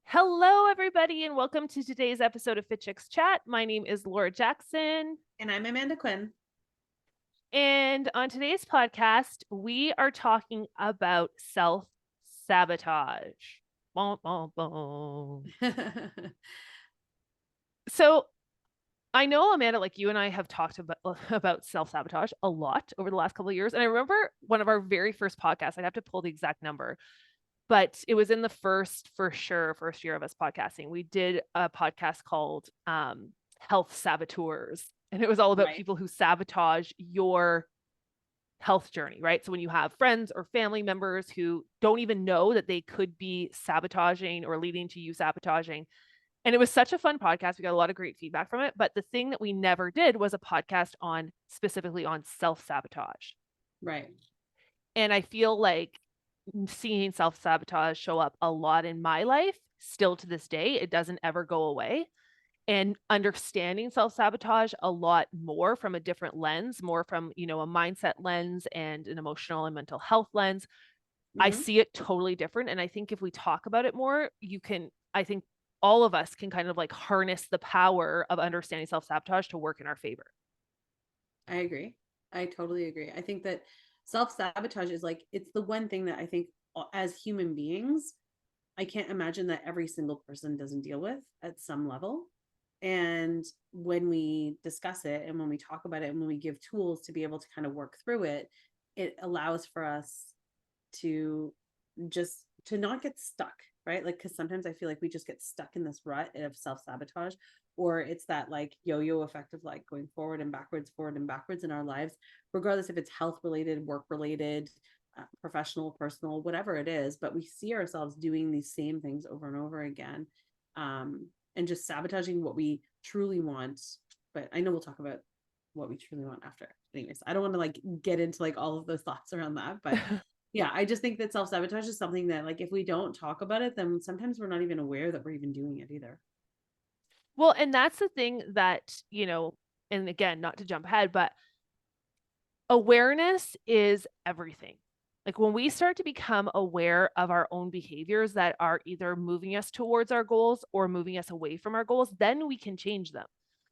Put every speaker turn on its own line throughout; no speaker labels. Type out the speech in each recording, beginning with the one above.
Hello, everybody, and welcome to today's episode of Fit Chicks Chat. My name is Laura Jackson,
And I'm Amanda Quinn.
and on today's podcast, we are talking about self-sabotage. Boom, boom, boom. So I know, Amanda, like you and I have talked about self-sabotage a lot over the last couple of years. And I remember one of our very first podcasts, I'd have to pull the exact number, but it was in the first year of us podcasting. We did a podcast called Health Saboteurs, and it was all about
Right.
people who sabotage your health journey, right? So when you have friends or family members who don't even know that they could be sabotaging or leading to you sabotaging. And it was such a fun podcast. We got a lot of great feedback from it. But the thing that we never did was a podcast on specifically on self-sabotage.
Right.
And I feel like seeing self-sabotage show up a lot in my life still to this day. It doesn't ever go away. And understanding self-sabotage a lot more from a different lens, more from, a mindset lens and an emotional and mental health lens. I
Hmm.
see it totally different. And I think if we talk about it more, I think all of us can kind of like harness the power of understanding self-sabotage to work in our favor.
I agree. I totally agree. I think that self-sabotage is it's the one thing that I think as human beings, I can't imagine that every single person doesn't deal with at some level. And when we discuss it and when we talk about it and when we give tools to be able to kind of work through it, it allows for us to just to not get stuck, right? Like, because sometimes I feel like we just get stuck in this rut of self-sabotage, or it's that yo-yo effect of going forward and backwards in our lives, regardless if it's health related, work related, professional, personal, whatever it is. But we see ourselves doing these same things over and over again, and just sabotaging what we truly want. But I know we'll talk about what we truly want after. Anyways, I don't want to get into all of those thoughts around that, but yeah, I just think that self-sabotage is something that if we don't talk about it, then sometimes we're not even aware that we're even doing it either.
Well, and that's the thing that, and again, not to jump ahead, but awareness is everything. Like when we start to become aware of our own behaviors that are either moving us towards our goals or moving us away from our goals, then we can change them.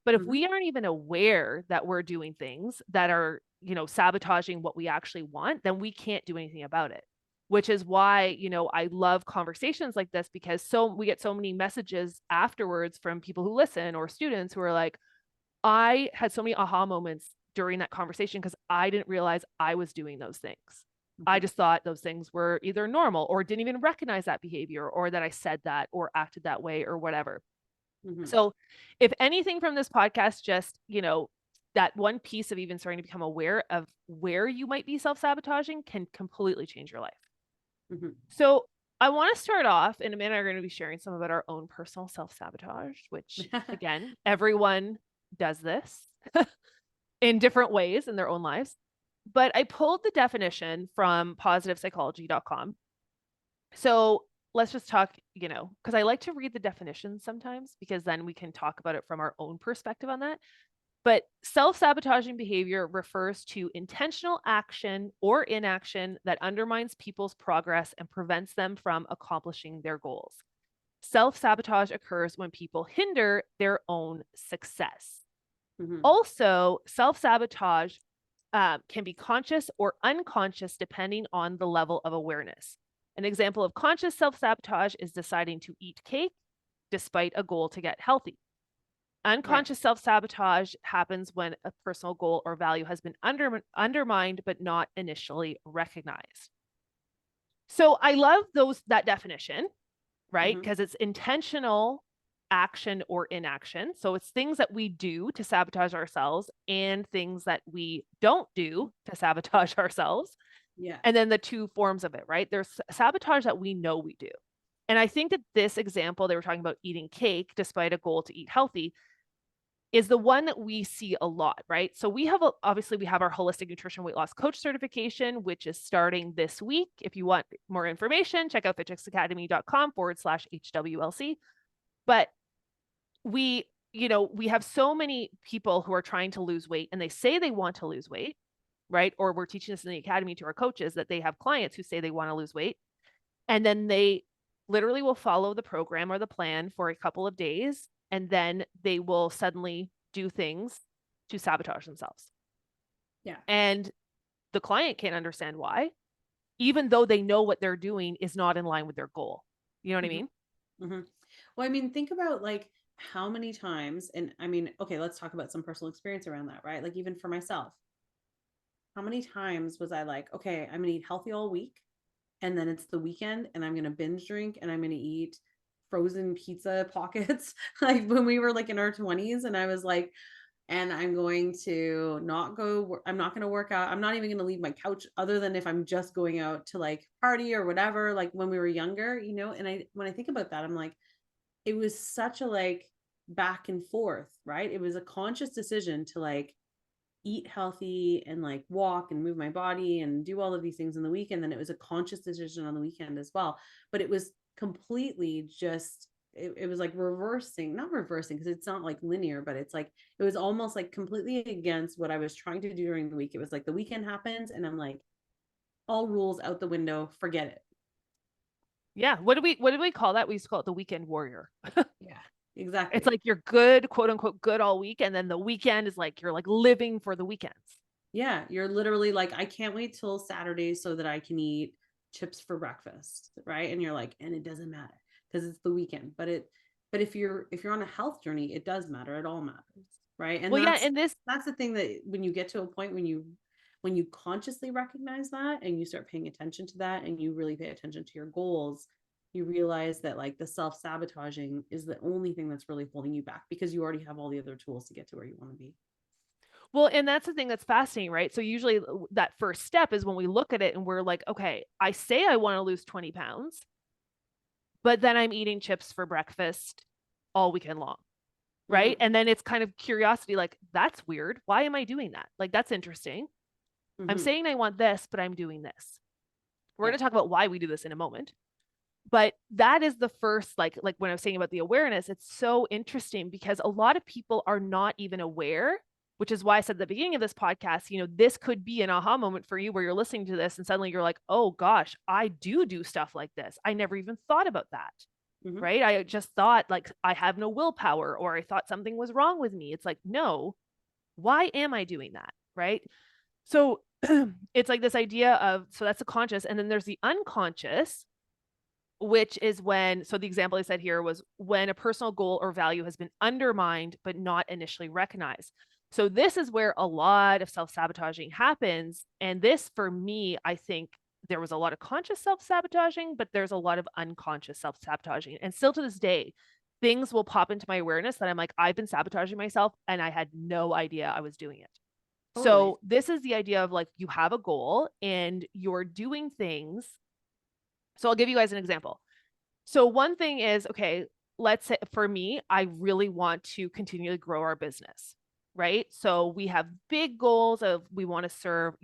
But if
Hmm.
we aren't even aware that we're doing things that are, sabotaging what we actually want, then we can't do anything about it. Which is why, I love conversations like this because we get so many messages afterwards from people who listen or students who are like, I had so many aha moments during that conversation because I didn't realize I was doing those things. I
Hmm.
just thought those things were either normal or didn't even recognize that behavior or that I said that or acted that way or whatever.
Hmm.
So, if anything from this podcast, just, that one piece of even starting to become aware of where you might be self sabotaging can completely change your life.
Hmm.
So, I want to start off in a minute. We're going to be sharing some about our own personal self sabotage, which again, everyone does this in different ways in their own lives. But I pulled the definition from positivepsychology.com. So let's just talk, because I like to read the definitions sometimes because then we can talk about it from our own perspective on that. But self sabotaging behavior refers to intentional action or inaction that undermines people's progress and prevents them from accomplishing their goals. Self sabotage occurs when people hinder their own success.
Hmm.
Also, self sabotage can be conscious or unconscious depending on the level of awareness. An example of conscious self sabotage is deciding to eat cake despite a goal to get healthy.
Right.
Unconscious self sabotage happens when a personal goal or value has been undermined but not initially recognized. So I love that definition, right?
Hmm.
Because it's intentional action or inaction. So it's things that we do to sabotage ourselves and things that we don't do to sabotage ourselves.
Yeah.
And then the two forms of it, right? There's sabotage that we know we do. And I think that this example, they were talking about eating cake despite a goal to eat healthy, is the one that we see a lot, right? So obviously we have our holistic nutrition weight loss coach certification, which is starting this week. If you want more information, check out fitchexacademy.com/HWLC. But we have so many people who are trying to lose weight and they say they want to lose weight, right? Or we're teaching this in the academy to our coaches that they have clients who say they want to lose weight. And then they literally will follow the program or the plan for a couple of days, and then they will suddenly do things to sabotage themselves.
Yeah.
And the client can't understand why, even though they know what they're doing is not in line with their goal. You know what I
Mhm.
mean?
Mhm. Well, I mean, think about like how many times, and I mean, okay, let's talk about some personal experience around that, right? Like even for myself, how many times was I like, okay, I'm gonna eat healthy all week, and then it's the weekend, and I'm gonna binge drink, and I'm gonna eat frozen pizza pockets, like when we were like in our 20s, and I was like, and I'm going to not go, I'm not going to work out. I'm not even going to leave my couch other than if I'm just going out to like party or whatever, like when we were younger, you know? And when I think about that, I'm like, it was such a like back and forth, right? It was a conscious decision to like eat healthy and like walk and move my body and do all of these things in the weekend. Then it was a conscious decision on the weekend as well. But it was completely just it was like reversing, not reversing because it's not like linear, but it's like it was almost like completely against what I was trying to do during the week. It was like the weekend happens and I'm like, all rules out the window, forget it.
Yeah. What do we call that? We used to call it the weekend warrior.
Yeah,
It's
exactly.
like you're good, quote unquote, good all week. And then the weekend is like you're like living for the weekends.
Yeah, you're literally like, I can't wait till Saturday so that I can eat chips for breakfast, right? And you're like, and it doesn't matter because it's the weekend. But if you're on a health journey, it does matter. It all matters, right? And
Well, yeah,
that's
and this
that's the thing that when you get to a point when you consciously recognize that and you start paying attention to that and you really pay attention to your goals, you realize that like the self-sabotaging is the only thing that's really holding you back because you already have all the other tools to get to where you want to be.
Well, and that's the thing that's fascinating, right? So usually that first step is when we look at it and we're like, okay, I say I want to lose 20 pounds, but then I'm eating chips for breakfast all weekend long, right?
Mm-hmm.
And then it's kind of curiosity, like, that's weird. Why am I doing that? Like, that's interesting. I'm
Mm-hmm.
saying I want this, but I'm doing this. We're
Yeah.
going to talk about why we do this in a moment. But that is the first, like when I was saying about the awareness, it's so interesting because a lot of people are not even aware, which is why I said at the beginning of this podcast, this could be an aha moment for you where you're listening to this and suddenly you're like, oh gosh, I do stuff like this. I never even thought about that.
Mm-hmm.
Right. I just thought like I have no willpower or I thought something was wrong with me. It's like, no, why am I doing that? Right. So it's like this idea of, so that's the conscious. And then there's the unconscious, which is when, so the example I said here was when a personal goal or value has been undermined, but not initially recognized. So this is where a lot of self-sabotaging happens. And this, for me, I think there was a lot of conscious self-sabotaging, but there's a lot of unconscious self-sabotaging. And still to this day, things will pop into my awareness that I'm like, I've been sabotaging myself and I had no idea I was doing it.
Totally.
So this is the idea of like, you have a goal and you're doing things. So I'll give you guys an example. So one thing is, okay, let's say for me, I really want to continually grow our business, right? So we have big goals of we want to serve,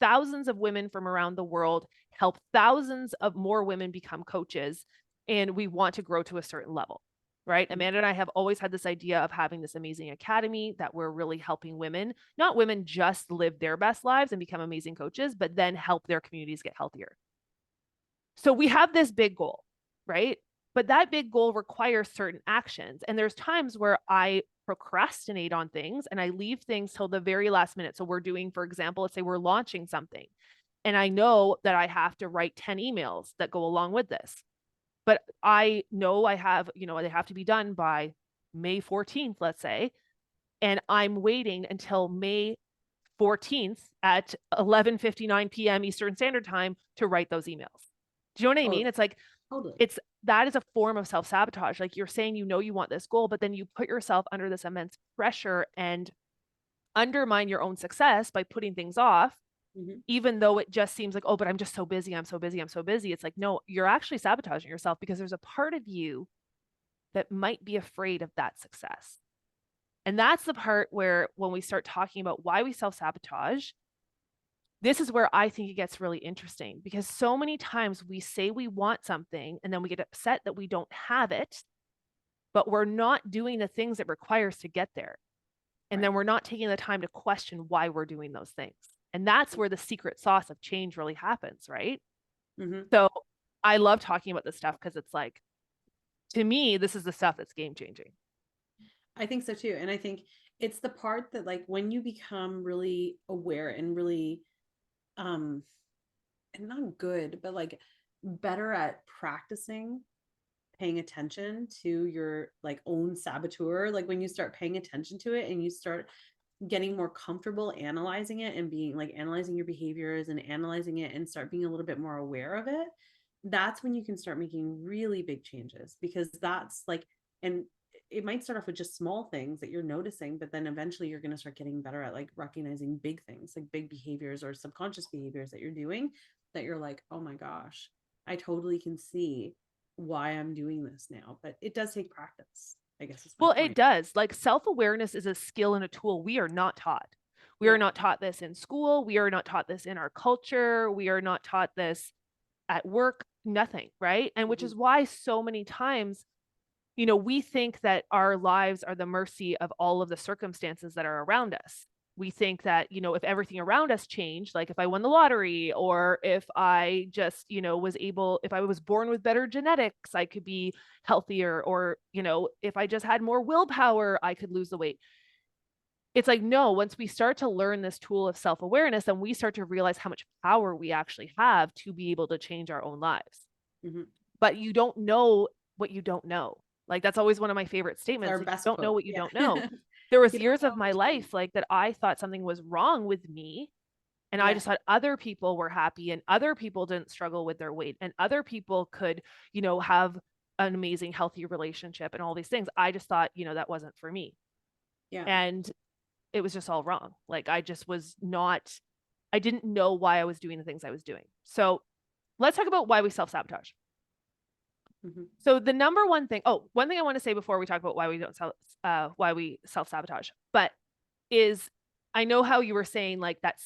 thousands of women from around the world, help thousands of more women become coaches, and we want to grow to a certain level, right?
Mhm.
Amanda and I have always had this idea of having this amazing academy that we're really helping women, not women just live their best lives and become amazing coaches, but then help their communities get healthier. So we have this big goal, right? But that big goal requires certain actions. And there's times where I procrastinate on things and I leave things till the very last minute. So we're doing, for example, let's say we're launching something and I know that I have to write 10 emails that go along with this. But I know I have, they have to be done by May 14th, let's say. And I'm waiting until May 14th at 11:59 p.m. Eastern Standard Time to write those emails. Do you know what I
Oh,
mean? It's like
totally.
that is a form of self-sabotage. Like you're saying you want this goal, but then you put yourself under this immense pressure and undermine your own success by putting things off,
Mhm.
even though it just seems like, oh, but I'm just so busy, I'm so busy, I'm so busy. It's like, no, you're actually sabotaging yourself because there's a part of you that might be afraid of that success. And that's the part where when we start talking about why we self-sabotage, this is where I think it gets really interesting because so many times we say we want something and then we get upset that we don't have it, but we're not doing the things it requires to get there. And
Right.
then we're not taking the time to question why we're doing those things. And that's where the secret sauce of change really happens, right?
Mhm.
So I love talking about this stuff because it's like, to me, this is the stuff that's game changing.
I think so too. And I think it's the part that like when you become really aware and really um and not good, but like better at practicing paying attention to your like own saboteur, like when you start paying attention to it and you start getting more comfortable analyzing it and being like analyzing your behaviors and analyzing it and start being a little bit more aware of it, that's when you can start making really big changes, because that's like, and it might start off with just small things that you're noticing, but then eventually you're going to start getting better at like recognizing big things, like big behaviors or subconscious behaviors that you're doing, that you're like, oh my gosh, I totally can see why I'm doing this now. But it does take practice, I guess is my
Well, it
point.
does. Like self-awareness is a skill and a tool we are not taught. We are
Yeah.
not taught this in school. We are not taught this in our culture. We are not taught this at work, nothing, right? And which
Mhm.
is why so many times, we think that our lives are the mercy of all of the circumstances that are around us. We think that, if everything around us changed, like if I won the lottery or if I just, if I was born with better genetics, I could be healthier, or, if I just had more willpower, I could lose the weight. It's like, no, once we start to learn this tool of self awareness, then we start to realize how much power we actually have to be able to change our own lives.
Mhm.
But you don't know what you don't know. Like that's always one of my favorite
It's our
statements. Like, you
best
don't know
quote.
what you
Yeah.
don't know. There was
You don't
years
know
of my
what you don't know.
life like that I thought something was wrong with me, and I
Yeah.
just thought other people were happy and other people didn't struggle with their weight and other people could, have an amazing healthy relationship and all these things. I just thought, that wasn't for me.
Yeah.
And it was just all wrong. Like I just was not, I didn't know why I was doing the things I was doing. So let's talk about why we self-sabotage.
Mhm.
So the number one thing, one thing I want to say before we talk about why we don't why we self-sabotage, but is, I know how you were saying like that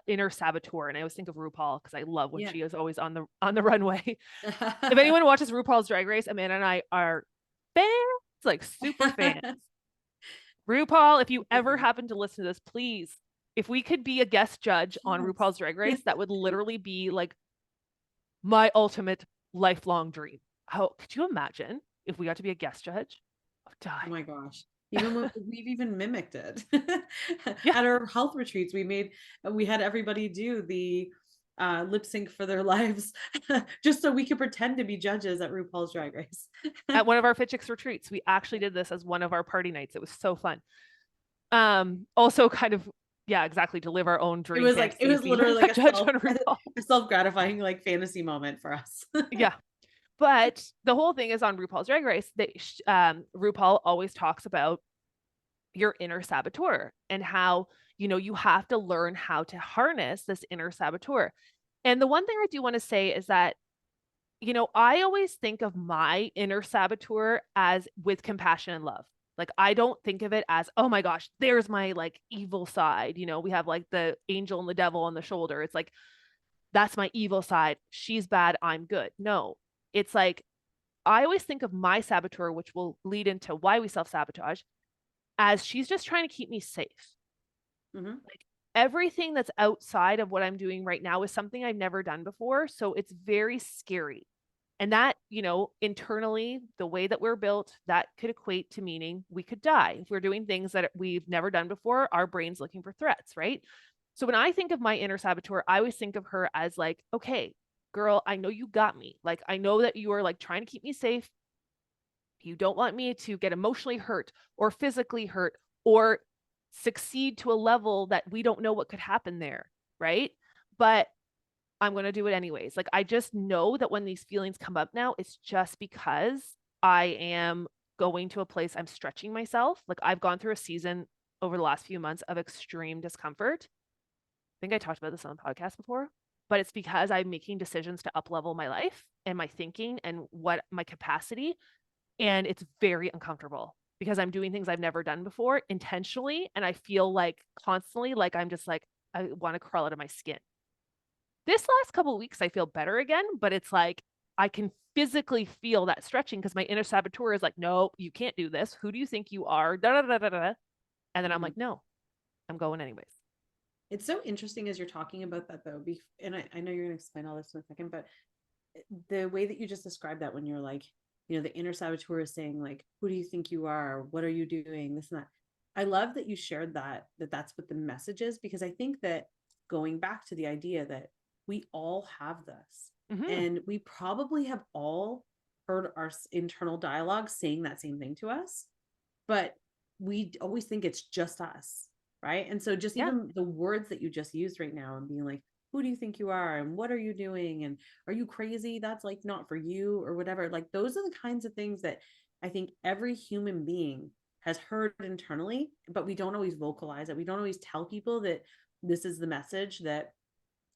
inner saboteur, and I always think of RuPaul because I love when
Yeah.
she is always on the runway. If anyone watches RuPaul's Drag Race, Amanda and I are fans, like super fans. RuPaul, if you ever happen to listen to this, please, if we could be a guest judge on
Yes.
RuPaul's Drag Race, that would literally be like my ultimate lifelong dream. How could you imagine if we got to be a guest judge? I would
Oh
die.
my gosh. Even when we've even mimicked it.
Yeah.
At our health retreats, we had everybody do the lip sync for their lives just so we could pretend to be judges at RuPaul's Drag Race.
At one of our Fit Chicks retreats, we actually did this as one of our party nights. It was so fun. Also kind of, yeah, exactly, to live our own
It
dream
was like it
fantasy of
was
being
literally like
a judge on RuPaul.
a self-gratifying like fantasy moment for us.
Yeah. But the whole thing is on RuPaul's Drag Race, RuPaul always talks about your inner saboteur and how, you have to learn how to harness this inner saboteur. And the one thing I do want to say is that, I always think of my inner saboteur as with compassion and love. Like, I don't think of it as, oh my gosh, there's my like evil side. We have like the angel and the devil on the shoulder. It's like, that's my evil side. She's bad. I'm good. No, it's like, I always think of my saboteur, which will lead into why we self sabotage, as she's just trying to keep me safe.
Mhm.
Like everything that's outside of what I'm doing right now is something I've never done before. So it's very scary. And that, internally, the way that we're built, that could equate to meaning we could die. If we're doing things that we've never done before, our brain's looking for threats, right? So when I think of my inner saboteur, I always think of her as like, okay, girl, I know you got me. Like, I know that you are like trying to keep me safe. You don't want me to get emotionally hurt or physically hurt or succeed to a level that we don't know what could happen there, right? But I'm going to do it anyways. Like, I just know that when these feelings come up now, it's just because I am going to a place, I'm stretching myself. Like, I've gone through a season over the last few months of extreme discomfort. I think I talked about this on the podcast before, but it's because I'm making decisions to up level my life and my thinking and what my capacity. And it's very uncomfortable because I'm doing things I've never done before intentionally. And I feel like constantly like I'm just like, I want to crawl out of my skin. This last couple of weeks, I feel better again, but it's like I can physically feel that stretching because my inner saboteur is like, no, you can't do this. Who do you think you are? Da, da, da, da, da. And then I'm
Mhm.
like, no, I'm going anyways.
It's so interesting as you're talking about that though. And I know you're going to explain all this in a second, but the way that you just described that, when you're like, the inner saboteur is saying like, who do you think you are? What are you doing? This and that. I love that you shared that's what the message is, because I think that going back to the idea that we all have this, and we probably have all heard our internal dialogue saying that same thing to us, but we always think it's just us, right? And so just
Yeah.
even the words that you just used right now, and being like, who do you think you are, and what are you doing, and are you crazy, that's like not for you, or whatever, like those are the kinds of things that I think every human being has heard internally, but we don't always vocalize it. We don't always tell people that this is the message that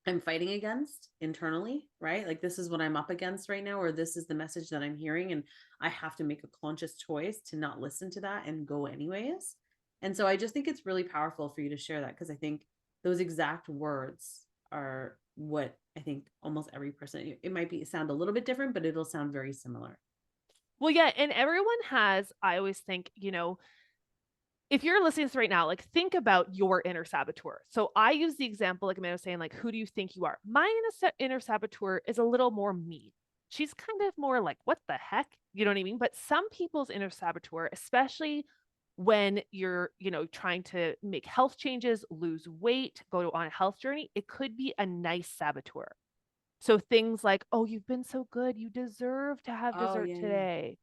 I'm fighting against internally, right? Like, this is what I'm up against right now, or this is the message that I'm hearing. And I have to make a conscious choice to not listen to that and go anyways. And so I just think it's really powerful for you to share that, because I think those exact words are what I think almost every person, it might be sound a little bit different, but it'll sound very similar.
Well, yeah. And everyone has, I always think, if you're listening to this right now, like think about your inner saboteur. So I use the example, like Amanda was saying, like, who do you think you are? My inner saboteur is a little more mean. She's kind of more like, what the heck? You know what I mean? But some people's inner saboteur, especially when you're, trying to make health changes, lose weight, on a health journey, it could be a nice saboteur. So things like, oh, you've been so good. You deserve to have
Oh,
dessert
yeah, yeah.
today.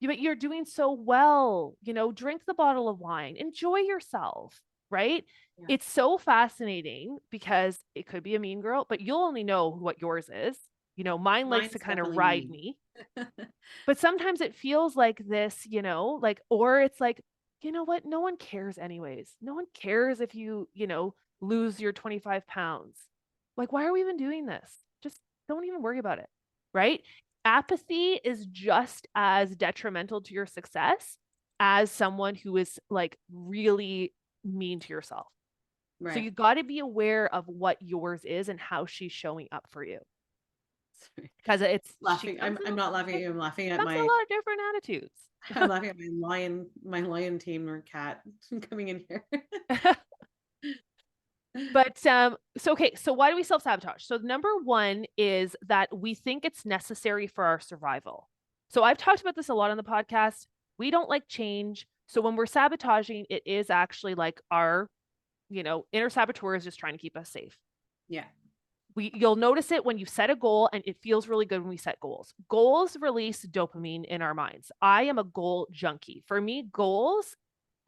But you're doing so well, drink the bottle of wine, enjoy yourself, right?
Yeah.
It's so fascinating because it could be a mean girl, but you'll only know what yours is. Mine likes to
Mine's
kind of
definitely
ride
mean.
me, but sometimes it feels like this, like, or it's like, you know what? No one cares anyways. No one cares if you lose your 25 pounds. Like, why are we even doing this? Just don't even worry about it. Right? Apathy is just as detrimental to your success as someone who is like really mean to yourself. So
Right.
you got to be aware of what yours is and how she's showing up for you.
Sorry.
Because she
Laughing.
comes
I'm not laughing at you.
in a lot of different attitudes.
I'm laughing at my lion tamer cat coming in here.
But so okay, so why do we self-sabotage? So number one is that we think it's necessary for our survival. So I've talked about this a lot on the podcast. We don't like change. So when we're sabotaging, it is actually like our, inner saboteur is just trying to keep us safe.
Yeah.
You'll notice it when you set a goal, and it feels really good when we set goals. Goals release dopamine in our minds. I am a goal junkie. For me, goals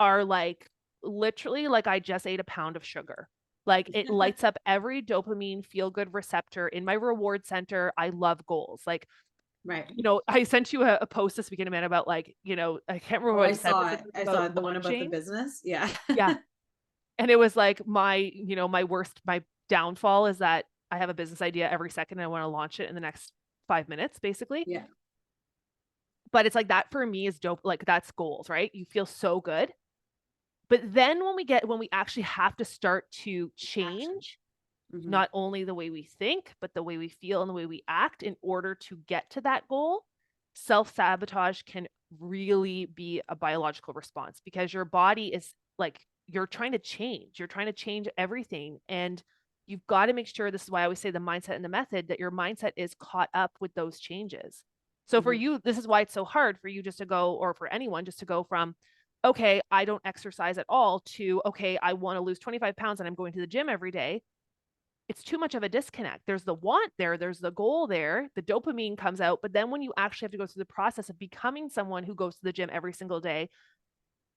are like literally like I just ate a pound of sugar. Like, it lights up every dopamine feel good receptor in my reward center. I love goals. Like,
Right.
I sent you a post this weekend, man, about like, I can't remember
Oh,
what
I
it said, but
saw it.
something
I saw
about
it. The one about the
launching.
business. Yeah.
Yeah. And it was like my downfall is that I have a business idea every second and I want to launch it in the next 5 minutes, basically.
Yeah.
But it's like that for me is dope. Like, that's goals, right? You feel so good. But then when we actually have to start to
Action.
change
Mm-hmm.
not only the way we think, but the way we feel and the way we act in order to get to that goal, self-sabotage can really be a biological response, because your body is like, you're trying to change. You're trying to change everything. And you've got to make sure, this is why I always say the mindset and the method, that your mindset is caught up with those changes. So for
Mm-hmm.
you, this is why it's so hard for you just to go, or for anyone just to go from, okay, I don't exercise at all, to, okay, I want to lose 25 pounds and I'm going to the gym every day. It's too much of a disconnect. There's the want there, there's the goal there, the dopamine comes out, but then when you actually have to go through the process of becoming someone who goes to the gym every single day,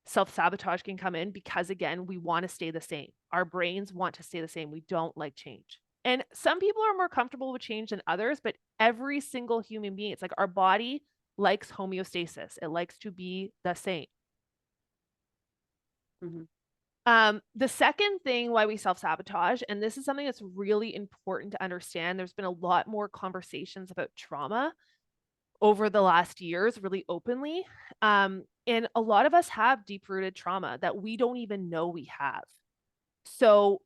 self-sabotage can come in, because again, we want to stay the same. Our brains want to stay the same. We don't like change. And some people are more comfortable with change than others, but every single human being, it's like our body likes homeostasis. It likes to be the same.
Mm-hmm.
The second thing why we self-sabotage, and this is something that's really important to understand, there's been a lot more conversations about trauma over the last years, really openly. And a lot of us have deep-rooted trauma that we don't even know we have. So,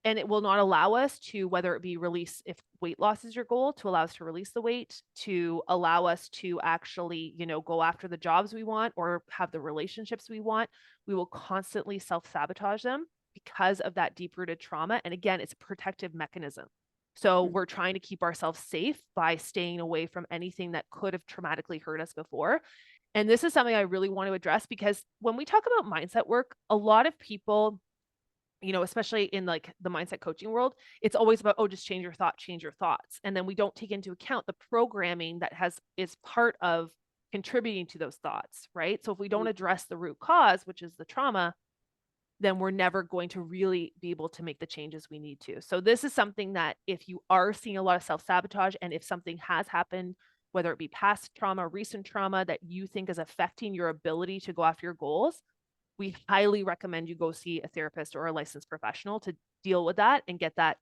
and it will not allow us to, whether it be release, if weight loss is your goal, to allow us to release the weight, to allow us to actually, go after the jobs we want or have the relationships we want. We will constantly self-sabotage them because of that deep-rooted trauma. And again, it's a protective mechanism. So
Mm.
we're trying to keep ourselves safe by staying away from anything that could have traumatically hurt us before. And this is something I really want to address, because when we talk about mindset work, a lot of people, especially in like the mindset coaching world, it's always about, oh, just change your thought, change your thoughts. And then we don't take into account the programming that is part of contributing to those thoughts, right? So if we don't address the root cause, which is the trauma, then we're never going to really be able to make the changes we need to. So this is something that if you are seeing a lot of self-sabotage, and if something has happened, whether it be past trauma, recent trauma, that you think is affecting your ability to go after your goals, we highly recommend you go see a therapist or a licensed professional to deal with that and get that,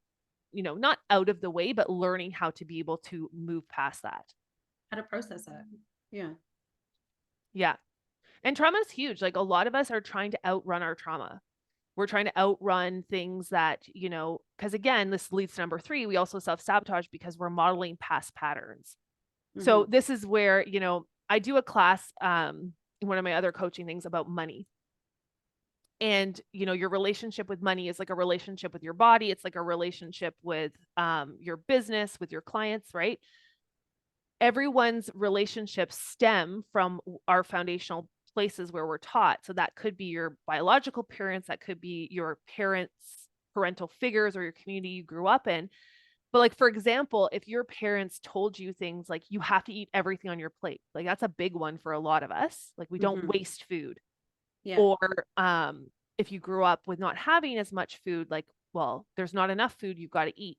not out of the way, but learning how to be able to move past that.
How to process it. Yeah.
Yeah. And trauma is huge. Like, a lot of us are trying to outrun our trauma. We're trying to outrun things that, because again, this leads to number 3, we also self-sabotage because we're modeling past patterns. So
Mm-hmm.
this is where, I do a class, one of my other coaching things about money. And, your relationship with money is like a relationship with your body. It's like a relationship with your business, with your clients, right? Everyone's relationships stem from our foundational places where we're taught. So that could be your biological parents, that could be your parents, parental figures, or your community you grew up in. But like, for example, if your parents told you things like you have to eat everything on your plate, like that's a big one for a lot of us. Like, we don't
Mm-hmm.
waste food.
Yeah.
Or if you grew up with not having as much food, like, well, there's not enough food, you've got to eat.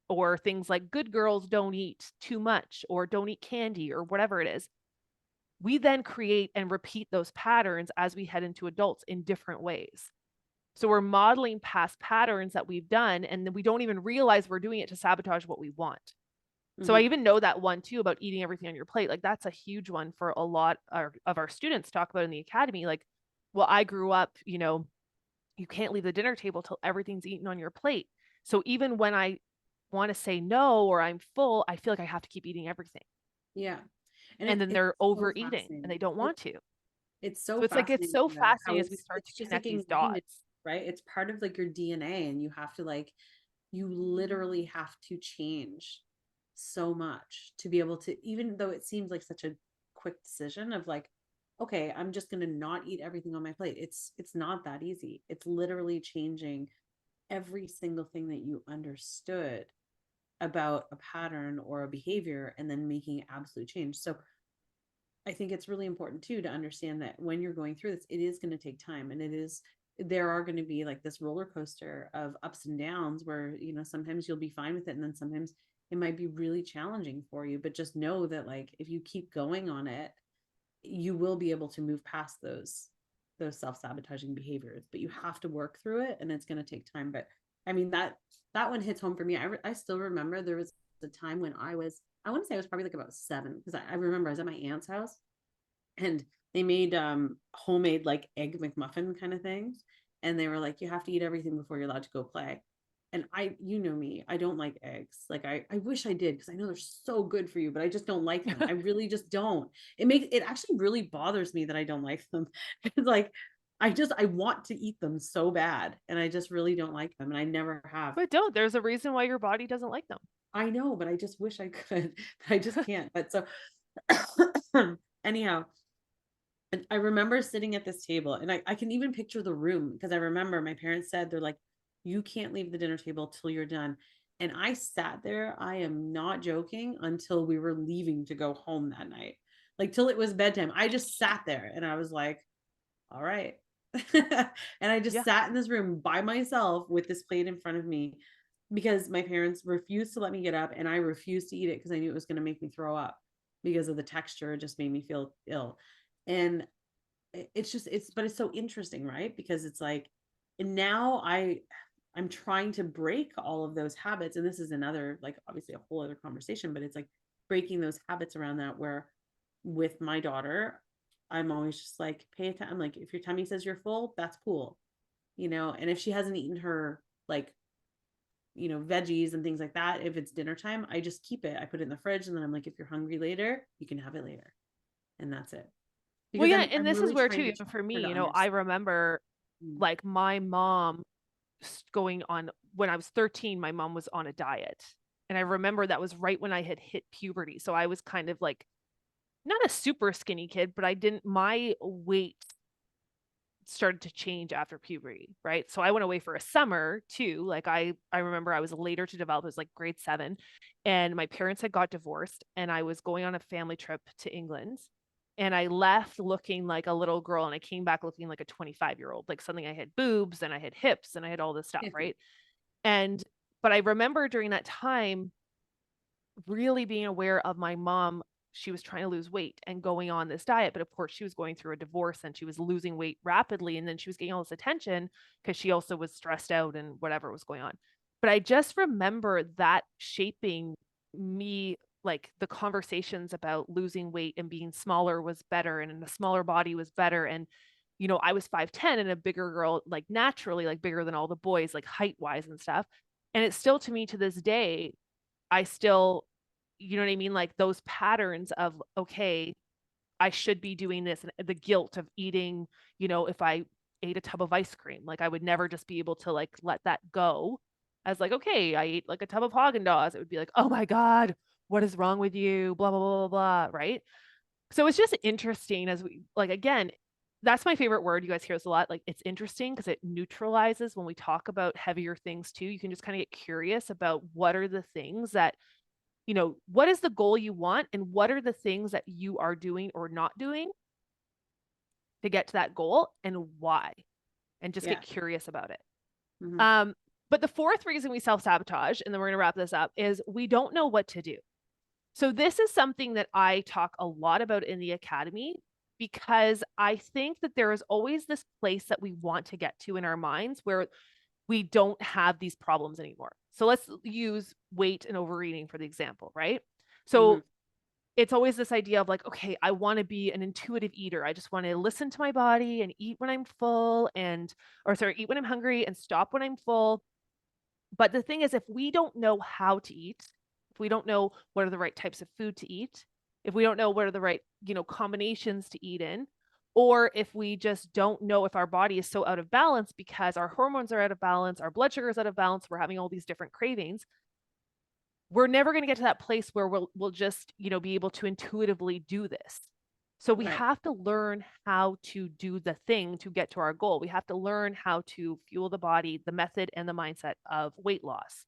Or things like good girls don't eat too much, or don't eat candy, or whatever it is. We then create and repeat those patterns as we head into adults in different ways. So we're modeling past patterns that we've done, and then we don't even realize we're doing it to sabotage what we want. So I
Mm-hmm.
even know that one too, about eating everything on your plate. Like, that's a huge one for a lot of our students talk about in the academy. Like, well, I grew up, you can't leave the dinner table till everything's eaten on your plate. So even when I want to say no, or I'm full, I feel like I have to keep eating everything.
Yeah. And
And then
it's
they're
so
overeating and they
fascinating.
don't want to.
It's so
So it's like, it's
fascinating
so
how
fascinating as we start to
it's just like
connect these
ingrained,
dots.
right? It's part of like your DNA, and you have to like, you literally have to change so much to be able to, even though it seems like such a quick decision of like, okay, I'm just going to not eat everything on my plate. It's not that easy. It's literally changing every single thing that you understood about a pattern or a behavior, and then making absolute change. So I think it's really important too to understand that when you're going through this, it is going to take time, and there are going to be like this roller coaster of ups and downs where, sometimes you'll be fine with it, and then sometimes it might be really challenging for you. But just know that like, if you keep going on it, you will be able to move past those self-sabotaging behaviors. But you have to work through it, and it's going to take time. But I mean, that one hits home for me. I still remember there was a time when I want to say I was probably like about 7, because I remember I was at my aunt's house, and they made homemade like egg McMuffin kind of things, and they were like, you have to eat everything before you're allowed to go play. And you know me, I don't like eggs. Like, I wish I did, because I know they're so good for you, but I just don't like them. I really just don't. It actually really bothers me that I don't like them. It's like, I want to eat them so bad, and I just really don't like them, and I never have.
But don't. There's a reason why your body doesn't like them.
I know, but I just wish I could. I just can't. But so anyhow, I remember sitting at this table, and I can even picture the room, because I remember my parents said, they're like, you can't leave the dinner table till you're done. And I sat there, I am not joking, until we were leaving to go home that night, like till it was bedtime. I just sat there and I was like, all right. And I just
Yeah.
sat in this room by myself with this plate in front of me, because my parents refused to let me get up, and I refused to eat it because I knew it was going to make me throw up because of the texture. It just made me feel ill. And but it's so interesting, right? Because it's like, and now I'm trying to break all of those habits. And this is another, like, obviously a whole other conversation, but it's like breaking those habits around that, where with my daughter, I'm always just like, pay attention. I'm like, if your tummy says you're full, that's cool. And if she hasn't eaten her, like, veggies and things like that, if it's dinner time, I just keep it. I put it in the fridge, and then I'm like, if you're hungry later, you can have it later. And that's it.
Well,
Because
yeah.
I'm
And this is
really
where
trying
too,
to
even
train
for
her
me,
to
I
understand.
remember
Mm.
like my mom going on, when I was 13, my mom was on a diet. And I remember that was right when I had hit puberty. So I was kind of like not a super skinny kid, but my weight started to change after puberty, right? So I went away for a summer too. Like I remember I was later to develop, it was like grade 7, and my parents had got divorced, and I was going on a family trip to England. And I left looking like a little girl, and I came back looking like a 25-year-old. Like suddenly I had boobs and I had hips and I had all this stuff, right? And but I remember during that time really being aware of my mom. She was trying to lose weight and going on this diet, but of course she was going through a divorce and she was losing weight rapidly, and then she was getting all this attention because she also was stressed out and whatever was going on. But I just remember that shaping me, like the conversations about losing weight and being smaller was better and a smaller body was better. And I was 5'10" and a bigger girl, like naturally, like bigger than all the boys, like height wise and stuff. And it's still, to me to this day, I still, you know what I mean? Like those patterns of, okay, I should be doing this, and the guilt of eating, if I ate a tub of ice cream, like I would never just be able to like let that go as like, okay, I ate like a tub of Haagen-Dazs. It would be like, oh my God, what is wrong with you? Blah, blah, blah, blah, blah. Right. So it's just interesting as we like, again, that's my favorite word. You guys hear this a lot. Like it's interesting because it neutralizes when we talk about heavier things too. You can just kind of get curious about what are the things that what is the goal you want and what are the things that you are doing or not doing to get to that goal and why, and just
Yeah.
get curious about it.
Mhm.
But the fourth reason we self-sabotage, and then we're going to wrap this up, is we don't know what to do. So this is something that I talk a lot about in the academy because I think that there is always this place that we want to get to in our minds where we don't have these problems anymore. So let's use weight and overeating for the example, right? So
Mhm.
it's always this idea of like, okay, I want to be an intuitive eater. I just want to listen to my body and eat when I'm full or sorry, eat when I'm hungry and stop when I'm full. But the thing is, if we don't know how to eat, if we don't know what are the right types of food to eat, if we don't know what are the right, combinations to eat in, or if we just don't know if our body is so out of balance because our hormones are out of balance, our blood sugar is out of balance, we're having all these different cravings, we're never going to get to that place where we'll just, be able to intuitively do this. So we
Right.
have to learn how to do the thing to get to our goal. We have to learn how to fuel the body, the method and the mindset of weight loss.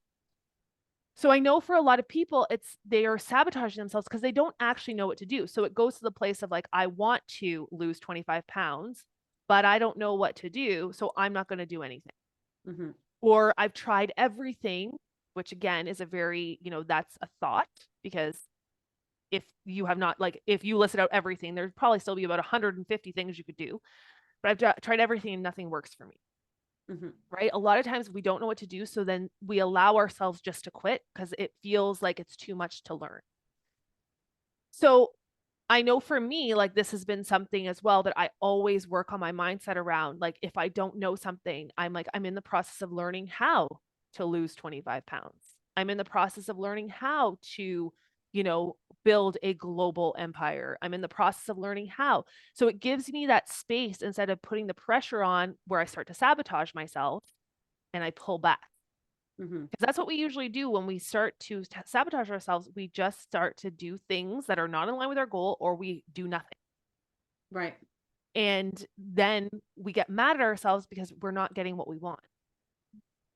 So I know for a lot of people, they are sabotaging themselves because they don't actually know what to do. So it goes to the place of like, I want to lose 25 pounds, but I don't know what to do. So I'm not going to do anything.
Mhm.
Or I've tried everything, which again is a very, that's a thought because if you have not, like, if you listed out everything, there'd probably still be about 150 things you could do. But I've tried everything and nothing works for me.
Mhm.
Right. A lot of times we don't know what to do. So then we allow ourselves just to quit because it feels like it's too much to learn. So I know for me, like this has been something as well that I always work on my mindset around. Like if I don't know something, I'm like, I'm in the process of learning how to lose 25 pounds. I'm in the process of learning how to, build a global empire. I'm in the process of learning how. So it gives me that space instead of putting the pressure on where I start to sabotage myself and I pull back.
Mhm.
Because that's what we usually do when we start to sabotage ourselves. We just start to do things that are not in line with our goal, or we do nothing.
Right.
And then we get mad at ourselves because we're not getting what we want.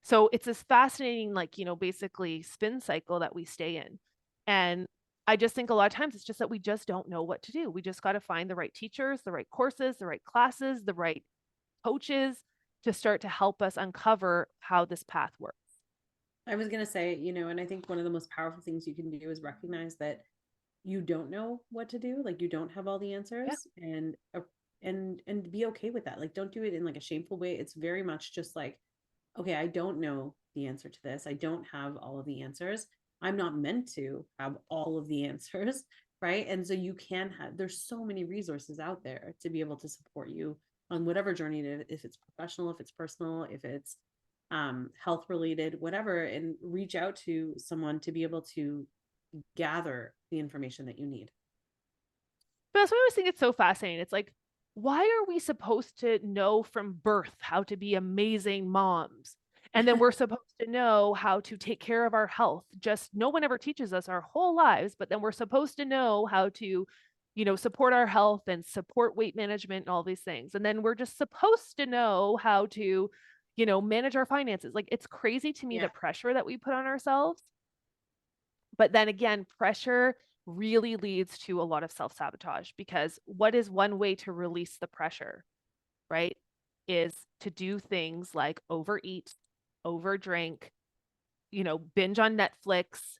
So it's this fascinating, like, basically spin cycle that we stay in. And I just think a lot of times it's just that we just don't know what to do. We just got to find the right teachers, the right courses, the right classes, the right coaches to start to help us uncover how this path works.
I was going to say, and I think one of the most powerful things you can do is recognize that you don't know what to do, like you don't have all the
Yeah.
answers, and be okay with that. Like don't do it in like a shameful way. It's very much just like, okay, I don't know the answer to this. I don't have all of the answers. I'm not meant to have all of the answers, right? And so you can have, there's so many resources out there to be able to support you on whatever journey, if it's professional, if it's personal, if it's health related, whatever, and reach out to someone to be able to gather the information that you need.
But that's why I always think it's so fascinating. It's like, why are we supposed to know from birth how to be amazing moms? And then we're supposed to know how to take care of our health. Just no one ever teaches us our whole lives, but then we're supposed to know how to, support our health and support weight management and all these things. And then we're just supposed to know how to, manage our finances. Like, it's crazy to me
Yeah.
the pressure that we put on ourselves. But then again, pressure really leads to a lot of self-sabotage, because what is one way to release the pressure, right? Is to do things like overeat, overdrink, binge on Netflix,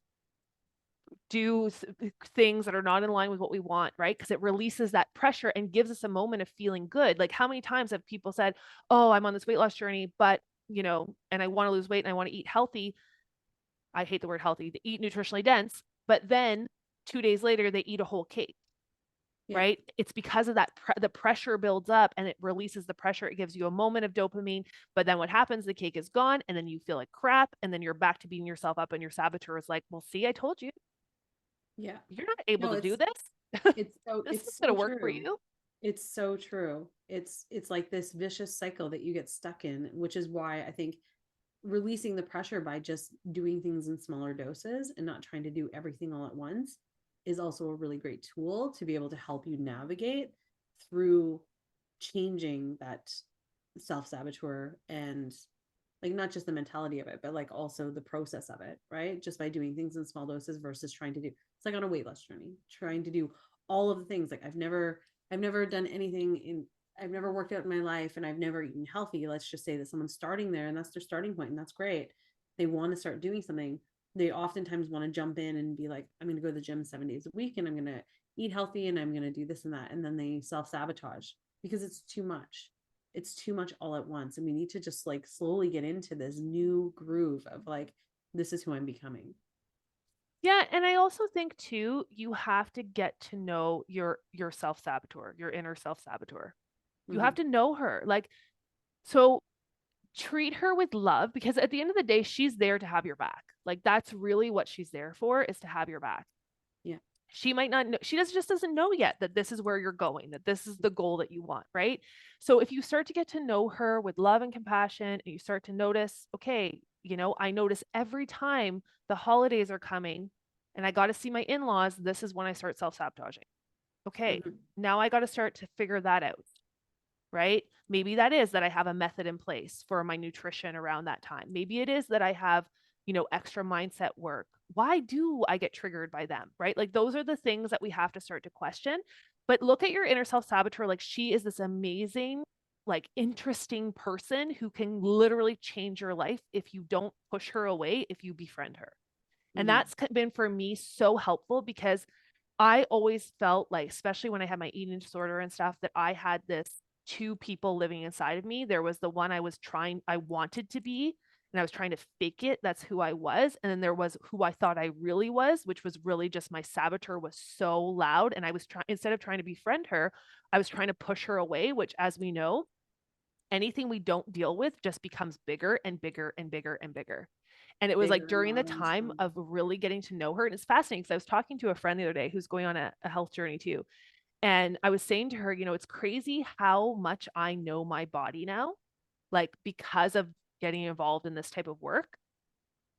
do things that are not in line with what we want, right? Because it releases that pressure and gives us a moment of feeling good. Like, how many times have people said, "Oh, I'm on this weight loss journey, but, and I want to lose weight and I want to eat healthy." I hate the word healthy, to eat nutritionally dense, but then 2 days later they eat a whole cake,
Yeah.
right? It's because of that, the pressure builds up and it releases the pressure. It gives you a moment of dopamine, but then what happens? The cake is gone and then you feel like crap, and then you're back to beating yourself up, and your saboteur is like, "Well, see, I told you,
Yeah.
you're not able
No,
to do
it's
this.
it's so
This
it's
is going
so
to work for
true.
you."
It's so true. It's like this vicious cycle that you get stuck in, which is why I think releasing the pressure by just doing things in smaller doses and not trying to do everything all at once is also a really great tool to be able to help you navigate through changing that self-saboteur, and like not just the mentality of it, but like also the process of it, right? Just by doing things in small doses versus trying to do, it's like on a weight loss journey, trying to do all of the things. Like I've never done anything in, I've never worked out in my life and I've never eaten healthy. Let's just say that someone's starting there and that's their starting point, and that's great. They want to start doing something. They oftentimes want to jump in and be like, I'm going to go to the gym 7 days a week and I'm going to eat healthy and I'm going to do this and that. And then they self sabotage because it's too much. It's too much all at once. And we need to just like slowly get into this new groove of like, this is who I'm becoming.
Yeah, and I also think too, you have to get to know your self-saboteur, your inner self-saboteur. You have
Mm-hmm.
to know her. Like, so treat her with love, because at the end of the day, she's there to have your back. Like, that's really what she's there for, is to have your back.
Yeah.
She might not know, she just doesn't know yet that this is where you're going, that this is the goal that you want, right? So if you start to get to know her with love and compassion, and you start to notice, okay, I notice every time the holidays are coming and I got to see my in-laws, this is when I start self-sabotaging. Okay,
Mm-hmm.
now I got to start to figure that out, right? Maybe that is that I have a method in place for my nutrition around that time. Maybe it is that I have, extra mindset work. Why do I get triggered by them, right? Like, those are the things that we have to start to question. But look at your inner self saboteur. Like, she is this amazing, like, interesting person who can literally change your life if you don't push her away, if you befriend her. And
Mm-hmm.
that's been for me so helpful, because I always felt like, especially when I had my eating disorder and stuff, that I had this two people living inside of me. There was the one I wanted to be, and I was trying to fake it. That's who I was. And then there was who I thought I really was, which was really just my saboteur was so loud. And I was trying, instead of trying to befriend her, I was trying to push her away, which, as we know, anything we don't deal with just becomes bigger and bigger and bigger and bigger. And it was like
Bigger and
during the
louder and
time
stronger.
of really getting to know her. And it's fascinating because I was talking to a friend the other day who's going on a health journey too. And I was saying to her, it's crazy how much I know my body now, like, because of getting involved in this type of work.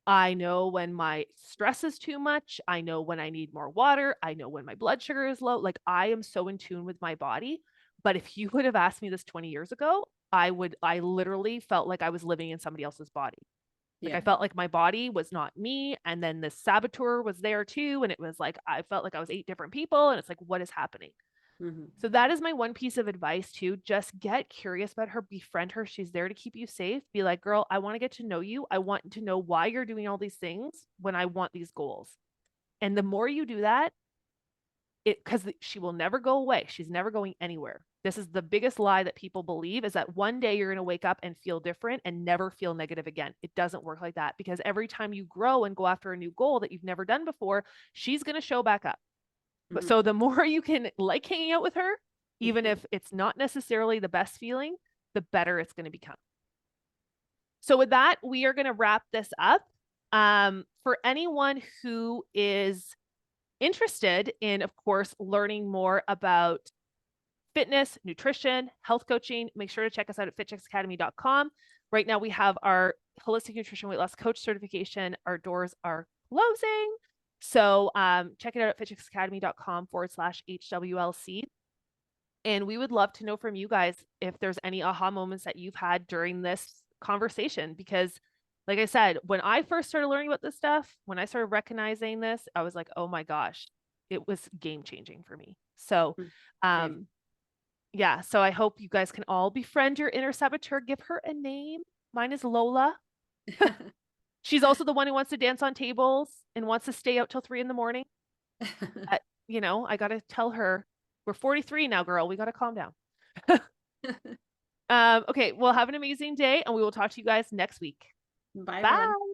I know when my stress is too much. I know when I need more water. I know when my blood sugar is low. Like, I am so in tune with my body. But if you would have asked me this 20 years ago, I literally felt like I was living in somebody else's body. Like,
Yeah.
I felt like my body was not me. And then the saboteur was there too. And it was like, I felt like I was 8 different people. And it's like, what is happening?
Mm-hmm.
So that is my one piece of advice too. Just get curious about her, befriend her. She's there to keep you safe. Be like, girl, I want to get to know you. I want to know why you're doing all these things when I want these goals. And the more you do that, because she will never go away. She's never going anywhere. This is the biggest lie that people believe, is that one day you're going to wake up and feel different and never feel negative again. It doesn't work like that, because every time you grow and go after a new goal that you've never done before, she's going to show back up. But
Mm-hmm.
so the more you can like hanging out with her, even if it's not necessarily the best feeling, the better it's going to become. So with that, we are going to wrap this up. For anyone who is interested in, of course, learning more about fitness, nutrition, health coaching, make sure to check us out at fitchexacademy.com. Right now we have our holistic nutrition weight loss coach certification, our doors are closing. So check it out at fitchexacademy.com/HWLC. And we would love to know from you guys if there's any aha moments that you've had during this conversation. Because, like I said, when I first started learning about this stuff, when I started recognizing this, I was like, oh my gosh, it was game changing for me. So, yeah. So I hope you guys can all befriend your inner saboteur. Give her a name. Mine is Lola. She's also the one who wants to dance on tables and wants to stay out till 3 a.m. I got to tell her, we're 43 now, girl. We got to calm down. Okay. Well, have an amazing day and we will talk to you guys next week.
Bye,
Bye.
everyone.